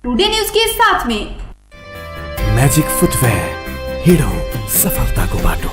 Today news के साथ में मैजिक फुटवेयर, हिडो सफलता को बाटो।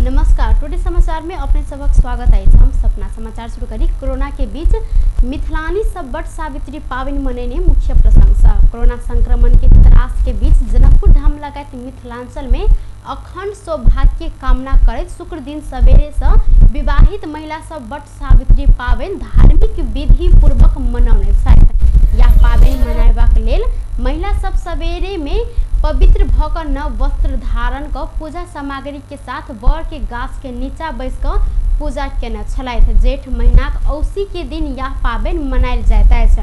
नमस्कार, टुडे समाचार में अपने सबक स्वागत है। हम सपना समाचार शुरू करी। कोरोना के बीच मिथिलानी सब बट सावित्री पावनी मनाने मुख्य प्रशंसा। कोरोना संक्रमण के त्रास के बीच जनकपुर धाम लगायत मिथिलांचल में अखंड सौभाग्य कामना करैत शुक्र दिन सवेरे से विवाहित महिला सब बट सावित्री पावनि धार्मिक विधि पूर्वक मनाउने छथि। यह पावनि मनाबाक लेल महिला सब सवेरे में पवित्र भकर नव वस्त्र धारण कर पूजा सामग्री के साथ बर के गाछ के नीचा बैस कर पूजा केने छलथि। जेठ महीनाक औसी के दिन यह पावनि मनायल जाइत अछि।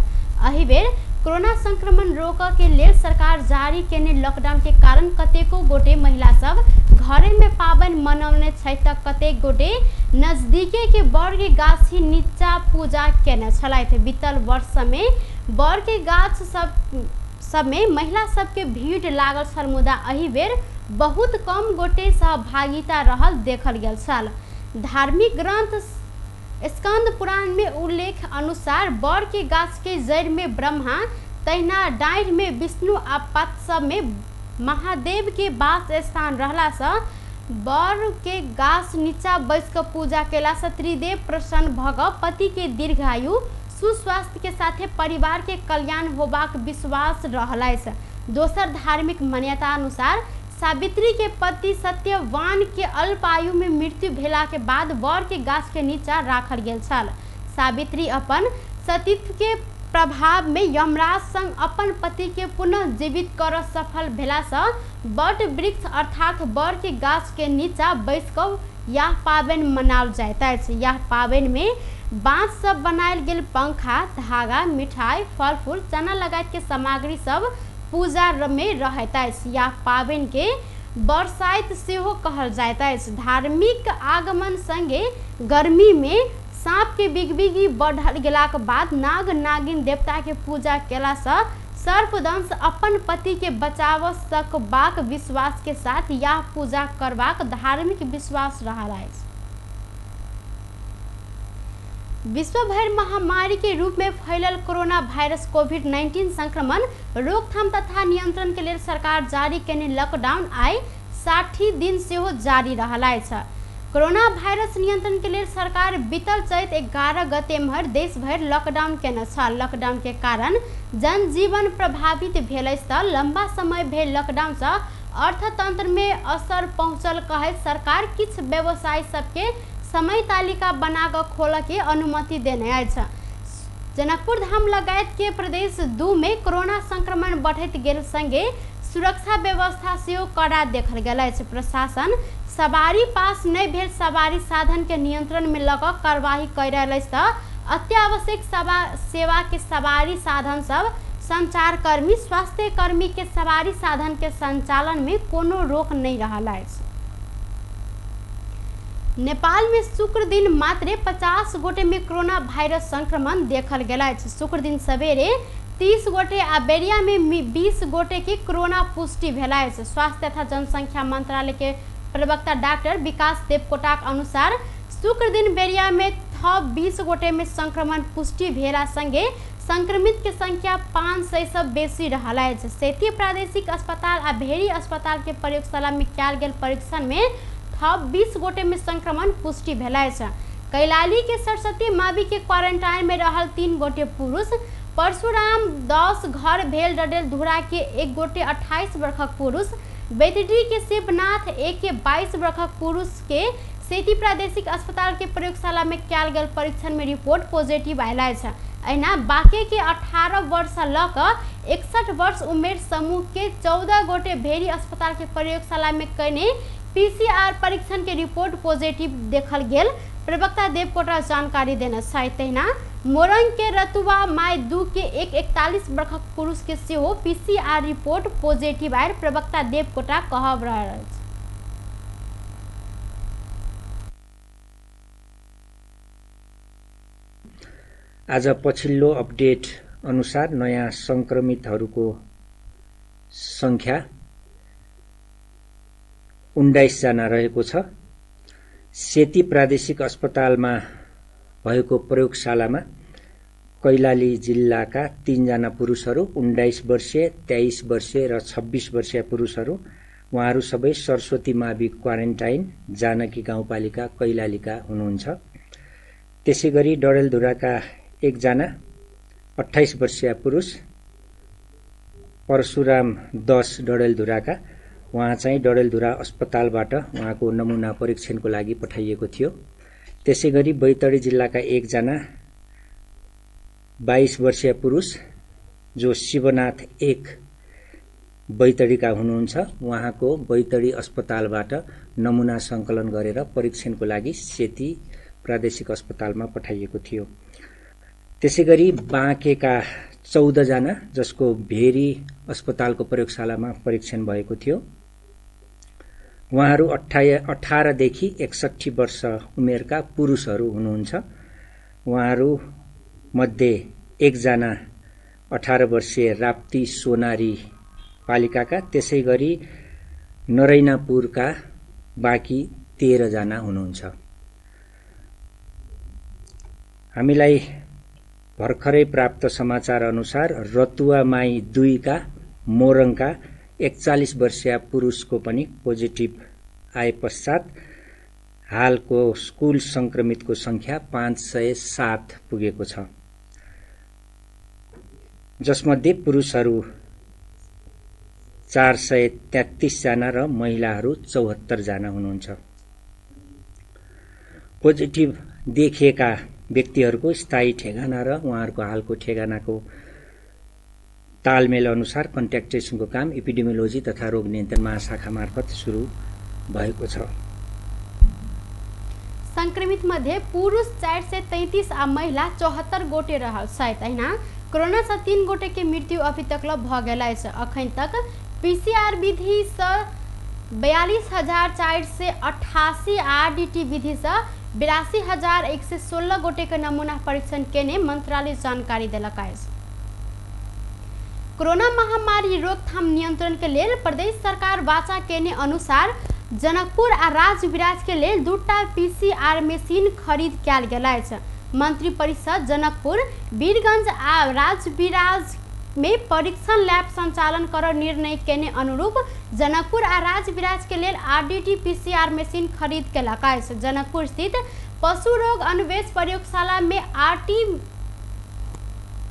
एहि बेर कोरोना संक्रमण रोकऽ के लेल सरकार जारी केने लॉकडाउन के कारण कतेको गोटे महिला सब घरे में पावनि मनौने छथि तऽ कतेक गोटे नजदीके के बर के गाछी नीचा पूजा केने छलथि। बीतल वर्ष में बर के गाछ सब में महिला सबके भीड़ लागल छल, मुदा एहि बेर बहुत कम गोटे सहभागिता रहल देखल गेल छल। धार्मिक ग्रंथ स्कंद पुराण में उल्लेख अनुसार बर के गाछ के जड़ में ब्रह्मा, तहिना डाढ़ि में विष्णु आ पत सब में महादेव के वास स्थान रहला से बर के गाछ नीचा बैस कर पूजा केला से त्रिदेव प्रसन्न भऽ पति के दीर्घायु सुस्वास्थ्य के साथे परिवार के कल्याण होबाक विश्वास रहल अछि। दोसर धार्मिक मान्यता अनुसार सावित्री के पति सत्यवान के अल्प आयु में मृत्यु भेला के बाद बर के गाछ के नीचा राखल गेल छल। सावित्री अपन सतीत्व के प्रभाव में यमराज संग अपन पति के पुनः जीवित कर सफल भेला से बट वृक्ष अर्थात बर के गाछ के नीचा बैस कर यह पावनि मनाओल जाइत अछि। यह पावनि में बाँस सब बनायल गेल पंखा, धागा, मिठाई, फल फूल, चना लगायत के सामग्री सब पूजा में रहैत अछि। यह पावनि के बरसाइत सेहो कहल जाइत अछि। धार्मिक आगमन संगे गर्मी में साँप के बिगबिगी बढ़ल गेलाक बाद नाग नागिन देवता के पूजा केला से सर्पदंश अपन पति के बचाव सकबाक विश्वास के साथ यह पूजा करबाक धार्मिक विश्वास रहल अछि। विश्व भर महामारी के रूप में फैलल कोरोना वायरस कोविड-19 संक्रमण रोकथाम तथा नियंत्रण के लिए सरकार जारी केने लॉकडाउन आइ 60 दिन सेहो जारी रहल अछि। कोरोना वायरस नियंत्रण के लिए सरकार बीतल चैत 11 गते भर देश भर लॉकडाउन केने छल। लॉकडाउन के कारण जनजीवन प्रभावित भेल अछि। लंबा समय भेल लॉकडाउन से अर्थतंत्र में असर पहुंचल कहैत सरकार किछ व्यवसाय सबके समय तालिका बनाकर खोल के अनुमति देने अछि। जनकपुर धाम लगायत के प्रदेश 2 में कोरोना संक्रमण बढ़त गेल संगे सुरक्षा व्यवस्था सेहो कड़ा देखल गेल अछि। प्रशासन सवारी पास नहीं भेल सवारी साधन के नियंत्रण में लगा कार्रवाई कर रहल अछि। अत्यावश्यक सेवा के सवारी साधन सब, संचार कर्मी, स्वास्थ्य कर्मी के सवारी साधन के संचालन में कोनो रोक नहीं रहल अछि। नेपाल में शुक्र दिन मात्र 50 गोटे में कोरोना वायरस संक्रमण देखल गेल अछि। शुक्र दिन सवेरे 30 गोटे आ बेरिया में 20 गोटे की कोरोना पुष्टि भेल अछि। स्वास्थ्य तथा जनसंख्या मंत्रालय के प्रवक्ता डॉक्टर विकास देवकोटाक अनुसार शुक्र दिन बेरिया में 20 गोटे में संक्रमण पुष्टि भेला संगे संक्रमित के संख्या 500 से बेसी रहल अछि। सेती प्रादेशिक अस्पताल आ भेरी अस्पताल के प्रयोगशाला में कयल गेल परीक्षण में 20 गोटे में संक्रमण पुष्टि भेल अछि। कैलाली के सरस्वती मावी के क्वारंटाइन में रहल 3 गोटे पुरुष, परशुराम 10 घर भेल डडेल धुरा के 1 गोटे 28 वर्षक पुरुष, बेतडी के शिवनाथ एक के 22 वर्षक पुरुष के सेती प्रादेशिक अस्पताल के प्रयोगशाला में कयल गेल परीक्षण में रिपोर्ट पॉजिटिव आयल अछि। अहिना बाकी के 18 वर्ष से लऽ कऽ 61 वर्ष उमेर समूह के 14 गोटे भेरी अस्पताल के प्रयोगशाला में कने पीसीआर परीक्षण के रिपोर्ट पॉजिटिव देखल गेल प्रवक्ता देवकोटा जानकारी देने छथि। तहिना मोरंग के रतुआ माय 2 के 41 वर्षक पुरुष के सेहो पीसीआर रिपोर्ट पॉजिटिव आयल प्रवक्ता देवकोटा कहब रहल अछि। आज पछिल्लो अपडेट अनुसार नयाँ संक्रमितहरूको संख्या 19 जना रहेको छ। सेती प्रादेशिक अस्पतालमा भएको प्रयोगशालामा कैलाली जिल्लाका 3 जना पुरुषहरू, 19 वर्षीय, 23 वर्षीय र 26 वर्षीय पुरुषहरू, उहाँहरू सबै सरस्वती मावि क्वारेन्टाइन जानकी गाउँपालिका कैलालीका हुनुहुन्छ। त्यसैगरी डडेलधुराका 1 जना 28 वर्षीय पुरुष परशुराम 10 डडेलधुराका, उहाँ चाहिँ डडेलधुरा अस्पतालबाट उहाँको नमुना परीक्षणको लागि पठाइएको थियो। त्यसैगरी बैतडी जिल्लाका 1 जना 22 वर्षीय पुरुष जो शिवनाथ 1 बैतडीका हुनुहुन्छ, उहाँको बैतडी अस्पतालबाट नमुना संकलन गरेर परीक्षणको लागि सेती प्रादेशिक अस्पतालमा पठाइएको थियो। त्यसैगरी बाँकेका 14 जना जसको भेरी अस्पतालको प्रयोगशालामा परीक्षण भएको थियो, उहाँहरू 18 देखि 61 वर्ष उमेरका पुरुषहरू हुनुहुन्छ। उहाँहरू मध्ये 1 जना 18 वर्षीय राप्ती सोनारी पालिकाका, त्यसैगरी नरैनापुरका बाँकी 13 जना हुनुहुन्छ। हामीलाई भर्खरै प्राप्त समाचार अनुसार रतुवामाई 2 का मोरङका 41 वर्षीय पुरुषको पनि पोजिटिभ आए पश्चात हालको कुल संक्रमितको संख्या 507 पुगेको छ, जसमध्ये पुरुषहरू 433 जना र महिलाहरू 74 जना हुनुहुन्छ। पोजिटिभ देखिएका व्यक्तिहरूको स्थायी ठेगाना र उहाँहरूको हालको ठेगानाको तालमेल अनुसार कन्ट्याक्ट ट्रेसिङको काम एपिडेमियोलोजी तथा रोग नियन्त्रण महाशाखा मार्फत सुरु भएको छ। संक्रमित मध्ये पुरुष 433 आ महिला 74 गोटे रहल सहित हैन। कोरोना से 3 गोटे के मृत्यु अभी तक भ गेल अछि। अखन तक पीसीआर विधि से 42,488 आरडीटी विधि से 82,116 गोटे के नमूना परीक्षण केने मंत्रालय जानकारी देलक अछि। कोरोना महामारी रोकथाम नियंत्रण के लिए प्रदेश सरकार वाचा केने अनुसार जनकपुर आ राजविराज के लिए 2टा पीसीआर मशीन खरीद कयल गेल अछि। मंत्री परिषद जनकपुर, वीरगंज आ राजविराज में परीक्षण लैब संचालन कर निर्णय केने अनुरूप जनकपुर आ राजविराज के लिए आरडीटी पीसीआर मशीन खरीद केलक अछि। जनकपुर स्थित पशु रोग अनुवेश प्रयोगशाला में आरटी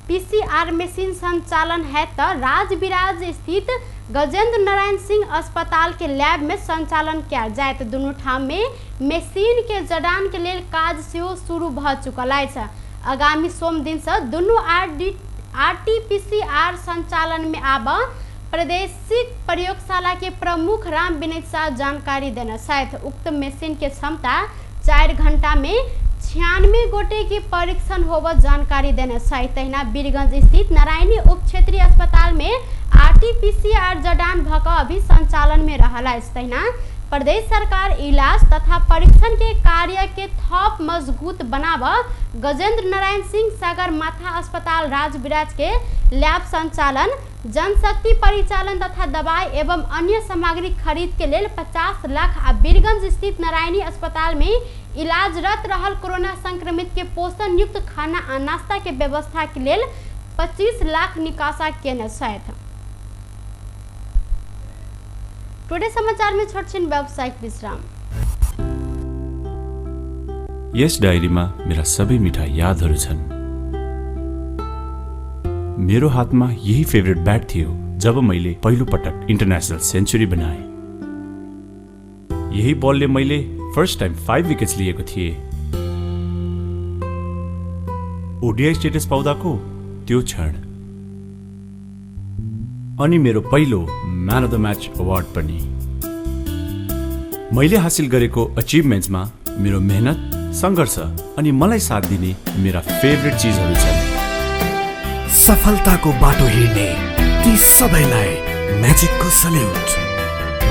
पीसीआर मशीन संचालन है तो राजविराज स्थित गजेंद्र नारायण सिंह अस्पताल के लैब में संचालन किया जाए। तो दोनों ठाम में मशीन के जडान के लिए काज सेहो शुरू भ चुकल है। आगामी सोम दिन से दोनों आरटीपीसीआर संचालन में आब प्रादेशिक प्रयोगशाला के प्रमुख राम विनय शाह जानकारी देना साथ उक्त मशीन के क्षमता 4 घंटा में 96 गोटे की परीक्षण होव जानकारी देना सहित तहिना वीरगंज स्थित नारायणी उप क्षेत्रीय अस्पताल में आरटीपीसीआर जडान भक अभी संचालन में रहला। तहिना प्रदेश सरकार इलाज तथा परीक्षण के कार्य के थप मजबूत बनाव गजेंद्र नारायण सिंह सगरमाथा अस्पताल राजविराज के लैब संचालन, जनशक्ति परिचालन तथा दवाई एवं अन्य सामग्री खरीद के लिए 50 लाख आ वीरगंज स्थित नारायणी अस्पताल में इलाजरत रहल कोरोना संक्रमित के पोषण युक्त खाना आ नाश्ता के व्यवस्था के लिए 25 लाख निकासा केने सहित। टुडे समाचार में छोटछिन व्यावसायिक विश्राम। यस डायरीमा मेरा सबै मिठा यादहरू छन्। मेरो हातमा यही फेभरेट ब्याट थियो जब मैले पहिलो पटक इन्टरनेशनल सेन्चुरी बनाए। यही बलले मैले फर्स्ट टाइम 5 विकेट्स लिएको थिएँ। ओडीआई स्टेटस पाउँदाको त्यो क्षण अनि मेरो पहिलो man of the match award पनि। मैले हासिल गरेको अचिभमेन्ट्समा मेरो मेहनत, संघर्ष अनि मलाई साथ दिने मेरा फेभरेट चीजहरू छन्। सफलताको बाटो हिँड्ने ती सबैलाई म्याजिकको सल्युट।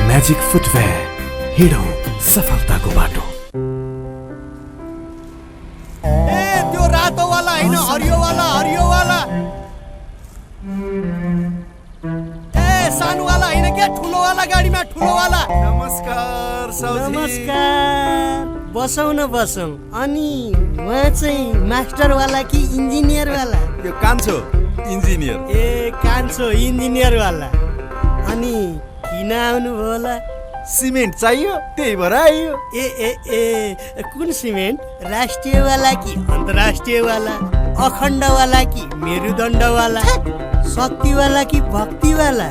म्याजिक फुटवेयर, हिँडौँ सफलताको बाटो। ए त्यो रातो वाला हैन, हरियो वाला, हरियो वाला। ए सानोवाला होइन क्या, ठुलोवाला गाडीमा ठुलोवाला। नमस्कार साउजी। नमस्कार, बसौँ न बसौँ। अनि उहाँ चाहिँ मास्टरवाला कि इन्जिनियरवाला? यो कान्छो इन्जिनियर। ए कान्छो इन्जिनियरवाला। अनि किन आउनुभयो होला? सिमेन्ट चाहियो, त्यही भएर आइयो। ए ए ए कुन सिमेन्ट? राष्ट्रियवाला कि अन्तर्राष्ट्रियवाला? अखण्डवाला कि मेरुदण्डवाला? शक्तिवाला कि भक्तिवाला?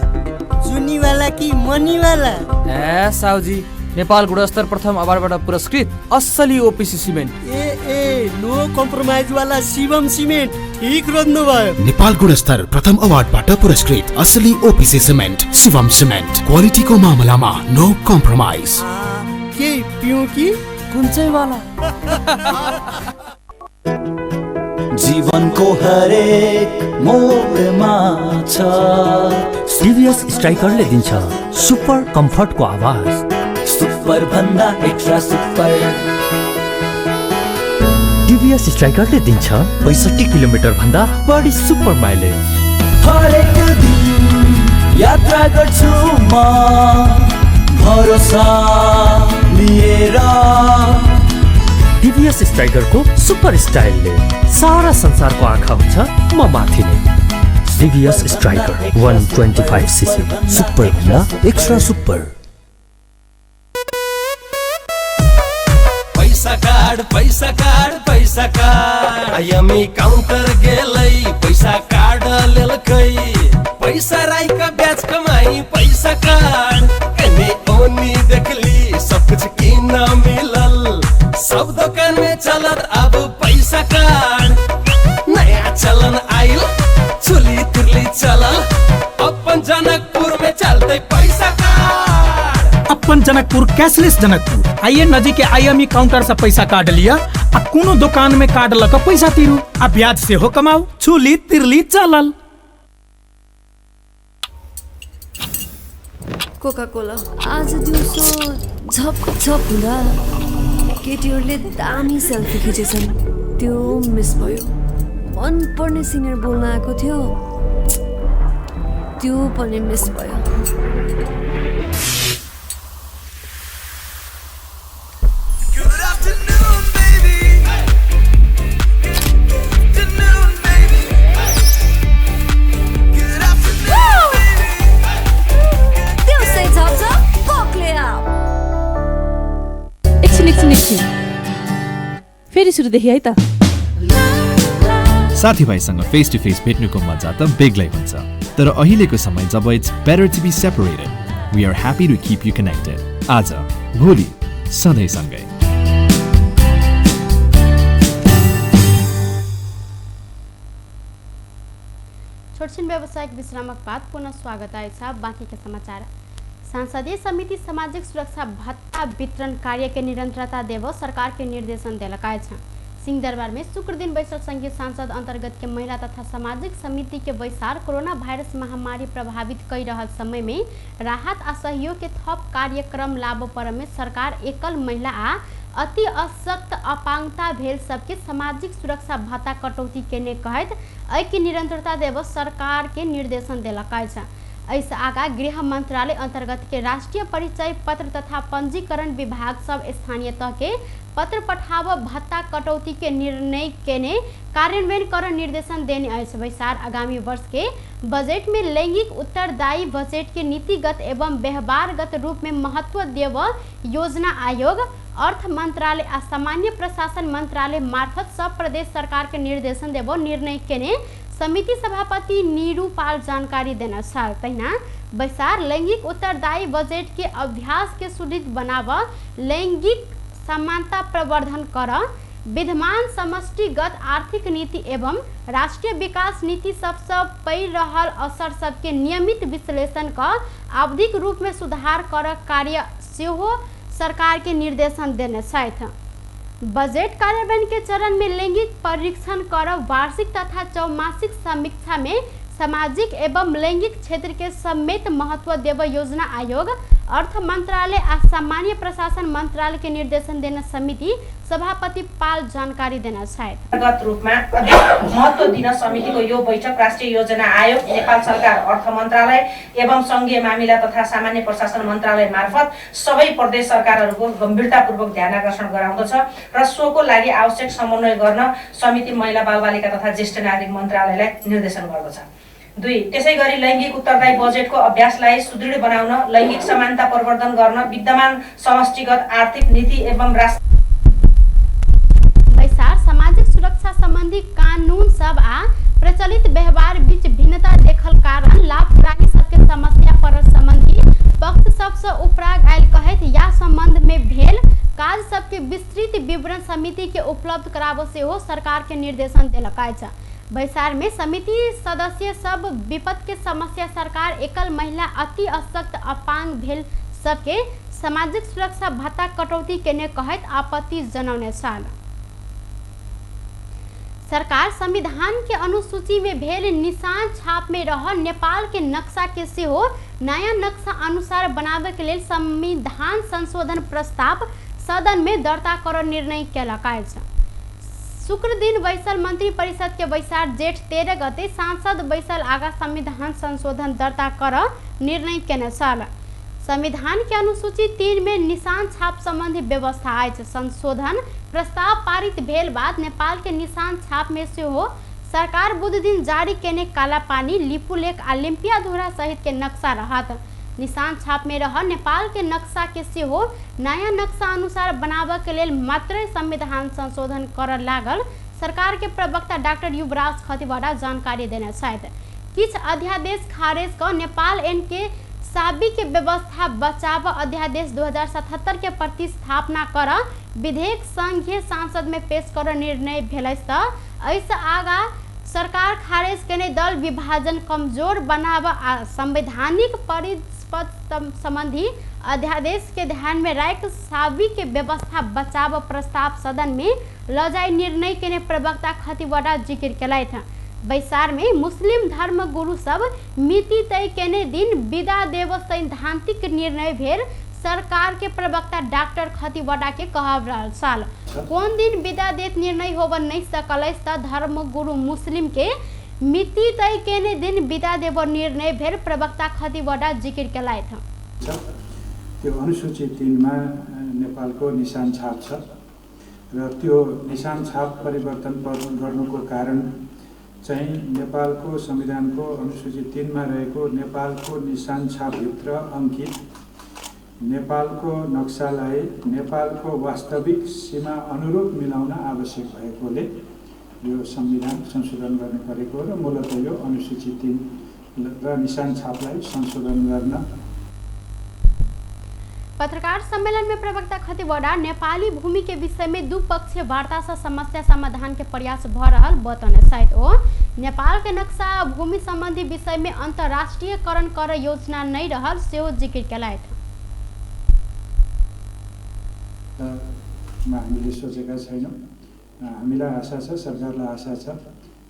चुनीवाला कि मनीवाला? ए साउजी, नेपाल गुणस्तर प्रथम अवार्डबाट पुरस्कृत असली ओपिसी सिमेन्ट। ए नो कम्प्रोमाइज वाला शिवम सिमेन्ट, ठीक रोज्नुभयो। नेपाल गुणस्तर प्रथम अवार्डबाट पुरस्कृत असली ओपिसी सिमेन्ट शिवम सिमेन्ट, क्वालिटीको मामलामा नो कम्प्रोमाइज। के पिउँ कि कुन चाहिँ वाला? जीवनको हरेक मोडमा छ टिभीएस स्ट्राइकरले दिन्छ सुपर कम्फर्टको आवाज। सुपर भन्दा एक्स्ट्रा सुपर। टिभीएस स्ट्राइकरले दिन्छ 65 किलोमिटर भन्दा बढी सुपर माइलेज। हरेक दिन यात्रा गर्छु म भरोसा लिएर। टिभीएस स्ट्राइकरको सुपर स्टाइलले सारा संसारको आँखा हुन्छ म माथि नै। टिभीएस स्ट्राइकर 125 सीसी, सुपर भन्दा एक्स्ट्रा सुपर। पैसा कार्ड पैसा कार्ड पैसा कार्ड, आइएमई काउन्टर गेलै पैसा कार्ड लेलकै। पैसा राइका ब्याज कमाई पैसा कार्ड, एने ओनी देखली सब कुछ किन मिलल। सब दुकान में चलत अब पैसा कार्ड। नया चलन आइल चुली तिरली चलल, अपन जनकपुर में चलते पैसा कार्ड। अपन जनकपुर कैशलेस जनकपुर। आइए नजीक के आईएमई काउंटर से पैसा काट लिया आ कोनो दुकान में काट लक पैसा तिरू आ ब्याज से हो कमाऊ। चुली तिरली चलल। कोका कोला आज दिउँसो झप झप हुँदा केटीहरूले दामी सेल्फी खिचेछन्, त्यो मिस भयो। मन पर्ने सिनियर बोल्न आएको थियो, त्यो पनि मिस भयो। फेरि सुरुदेखि है त। साथीभाइसँग फेस टु फेस भेट्नुको मजा त बेग्लै हुन्छ, तर अहिलेको समय जब it's better to be separated, we are happy to keep you connected. आज भोलि सधैँ सँगै। छोटछिन व्यावसायिक विश्रामक बाद पुनः स्वागत है। बाँकी के समाचार। संसदीय समिति सामाजिक सुरक्षा भत्ता वितरण कार्य के निरंतरता देव सरकार के निर्देशन दिलकाए छ। सिंहदरबार में शुक्र दिन बैसल संघीय सांसद अंतर्गत के महिला तथा सामाजिक समिति के बैसार कोरोना वायरस महामारी प्रभावित कई रहल समय में राहत आ सहयोग के थप कार्यक्रम लाभ पर में सरकार एकल महिला आ अति अशक्त अपांगता भेल सबके सामाजिक सुरक्षा भत्ता कटौती केने कहत ऐकी निरंतरता देव सरकार के निर्देशन दिलकाए छ। ऐसा आगा गृह मंत्रालय अंतर्गत के राष्ट्रीय परिचय पत्र तथा पंजीकरण विभाग सब स्थानीय तह के पत्र पठाव भत्ता कटौती के निर्णय केने कार्यान्वयन कर निर्देशन देने बैसार आगामी वर्ष के बजट में लैंगिक उत्तरदायी बजट के नीतिगत एवं व्यवहारगत रूप में महत्व देव योजना आयोग अर्थ मंत्रालय आ सामान्य प्रशासन मंत्रालय मार्फत सब प्रदेश सरकार के निर्देशन देव निर्णय केने समिति सभापति नीरू पाल जानकारी देना साल तहिना बैसार लैंगिक उत्तरदायी बजट के अभ्यास के सुदृढ़ बनाव लैंगिक समानता प्रवर्धन कर विद्यमान समष्टिगत आर्थिक नीति एवं राष्ट्रीय विकास नीति सबसे पड़ रहल असर सबके नियमित विश्लेषण कर आवधिक रूप में सुधार कर कार्य सेहो सरकार के निर्देशन देने साथ बजट कार्यान्वयन के चरण में लैंगिक परीक्षण कर वार्षिक तथा चौमासिक समीक्षा में सामाजिक एवं लैंगिक क्षेत्र के समेत महत्व देव योजना आयोग अर्थ मन्त्रालय आ सामान्य प्रशासन मन्त्रालय के निर्देशन देने समिति सभापति पाल जानकारी देना छथि। व्यक्तिगत रूपमा अधिक महत्त्व दिन समितिको यो बैठक राष्ट्रिय योजना आयोग, नेपाल सरकार, अर्थ मन्त्रालय एवं संघीय मामिला तथा सामान्य प्रशासन मन्त्रालय मार्फत सबै प्रदेश सरकारहरूको गम्भीरतापूर्वक ध्यानाकर्षण गराउँदछ र सोको लागि आवश्यक समन्वय गर्न समिति महिला बालबालिका तथा ज्येष्ठ नागरिक मन्त्रालयलाई निर्देशन गर्दछ। 2. त्यसैगरी लैङ्गिक उत्तरदायी बजेटको अभ्यासलाई सुदृढ बनाउन, लैङ्गिक समानता प्रवर्धन गर्न विद्यमान समष्टिगत आर्थिक नीति एवं वैसार सामाजिक सुरक्षा सम्बन्धी कानून सब आ प्रचलित व्यवहार बीच भिन्नता देखल कारण लाभग्राही सबके समस्या पर सम्बन्धी पक्ष सबसे उपराग आयल कहैत या संबंध में भेल काज सबके विस्तृत विवरण समिति के उपलब्ध कराबो से हो सरकार के निर्देशन देलक अछि। बैसार में समिति सदस्य सब विपद के समस्या सरकार, एकल महिला, अति अशक्त, अपांग भेल सबके सामाजिक सुरक्षा भत्ता कटौती केने कहैत आपत्ति जनाउने छन्। सरकार संविधान के अनुसूची में भेल निशान छाप में रह नेपाल के नक्शा के सेहो नया नक्शा अनुसार बनावे के लेल संविधान संशोधन प्रस्ताव सदन में दर्ता कर निर्णय केलक अछि। शुक्र दिन बैसल मंत्री परिषद के बैसार जेठ 13 गते सांसद बैसल आगा संविधान संशोधन दर्ता कर निर्णय केने छल। संविधान के अनुसूची 3 में निशान छाप संबंधी व्यवस्था अछि। संशोधन प्रस्ताव पारित भेल बाद नेपाल के निशान छाप में से हो सरकार बुध दिन जारी केने काला पानी, लिपुलेख आ लिम्पियाधुरा सहित के नक्शा रहत। निशान छाप में रह नेपाल के नक्शा के से हो नया नक्शा अनुसार बनावे के लेल मात्र संविधान संशोधन कर लागल सरकार के प्रवक्ता डॉक्टर युवराज खतिवड़ा जानकारी देने छथि। किछ अध्यादेश खारेज क नेपाल एन के साबी के व्यवस्था बचाव अध्यादेश 2077 के प्रतिस्थापना कर विधेयक संघीय संसद में पेश कर निर्णय भेल ऐसा आगा सरकार खारेज केने दल विभाजन कमजोर बनाव आ संवैधानिक परिपथ संबंधी अध्यादेश के ध्यान में राख साबी के व्यवस्था बचाव प्रस्ताव सदन में ल जाय निर्णय केने प्रवक्ता खतिवड़ा जिक्र केलथि। बैसार में मुस्लिम धर्म गुरु सब मिति तय केने दिन विदा देव सैद्धांतिक निर्णय भेल सरकार के प्रवक्ता डॉक्टर खतिवड़ा के कहल साल कौन दिन विदा देत निर्णय होब नहीं सकल धर्म गुरु मुस्लिम के मिति तय केने दिन विदा देव निर्णय भेल प्रवक्ता खतिवड़ा जिक्र केलथि। त्यो अनुसूची 3 मा नेपालको निशान छाप छ र त्यो निशान छाप परिवर्तन गर्नुको कारण चाहिँ नेपालको संविधानको अनुसूची 3 मा रहेको नेपालको निशान छापभित्र अंकित नेपालको नक्सालाई नेपालको वास्तविक सीमा अनुरूप मिलाउन आवश्यक भएकोले यो संविधान संशोधन गर्ने परेको र मूलतः यो अनुसूची 3 र निशान छापलाई संशोधन गर्न। पत्रकार सम्मेलन में प्रवक्ता खतिवड़ा नेपाली भूमि के विषय में द्विपक्षीय वार्ता से समस्या समाधान के प्रयास भ रहल बतौने छथि। ओ नेपाल के नक्शा भूमि संबंधी विषय में अंतर्राष्ट्रीयकरण कर योजना नहीं रहल सेहो जिक्र केलथि। हामीले सोचेका छैनौं, हामीलाई आशा छ, सरकारलाई आशा छ,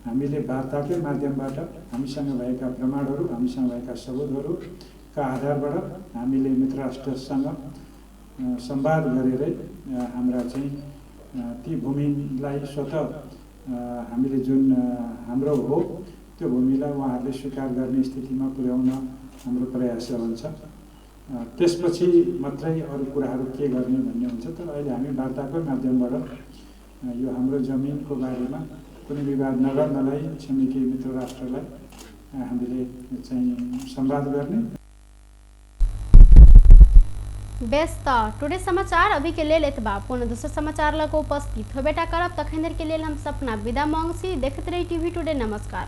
हामीले वार्ताकै माध्यमबाट हामीसँग भएका प्रमाणहरू, हामीसँग भएका सबूतहरूका आधारबाट हामीले मित्र राष्ट्रसँग संवाद गरेरै हाम्रा चाहिँ ती भूमिलाई स्वतः हामीले जुन हाम्रो हो त्यो भूमिलाई उहाँहरूले स्वीकार गर्ने स्थितिमा पुर्याउन हाम्रो प्रयास रहन्छ। त्यसपछि मात्रै अरू कुराहरू के गर्ने भन्ने हुन्छ। तर अहिले हामी वार्ताको माध्यमबाट यो हाम्रो जमिनको बारेमा कुनै विवाद नगर्नलाई छिमेकी मित्र राष्ट्रलाई हामीले चाहिँ संवाद गर्ने। व्यस्त टुडे समाचार अभी के लेल एतबा पुनः दूसरा समाचार लग उपस्थित हो बेटा करब तखन देर के लेल हम सपना विदा मांगसी। देखते रही टीवी टुडे। नमस्कार।